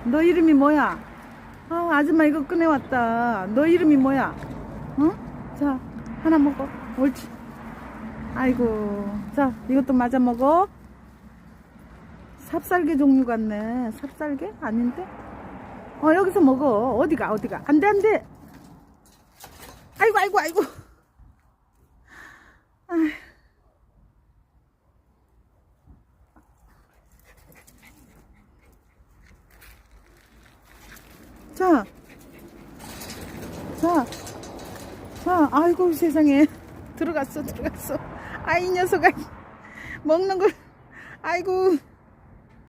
너 이름이 뭐야? 아줌마 이거 꺼내왔다. 너 이름이 뭐야? 자, 하나 먹어. 옳지. 아이고. 자, 이것도 맞아 먹어. 삽살개 종류 같네. 삽살개? 아닌데? 여기서 먹어. 어디가? 안 돼, 안 돼. 아이고. 아휴. 자, 아이고 세상에. 들어갔어. 이 녀석아. 먹는 걸, 아이고.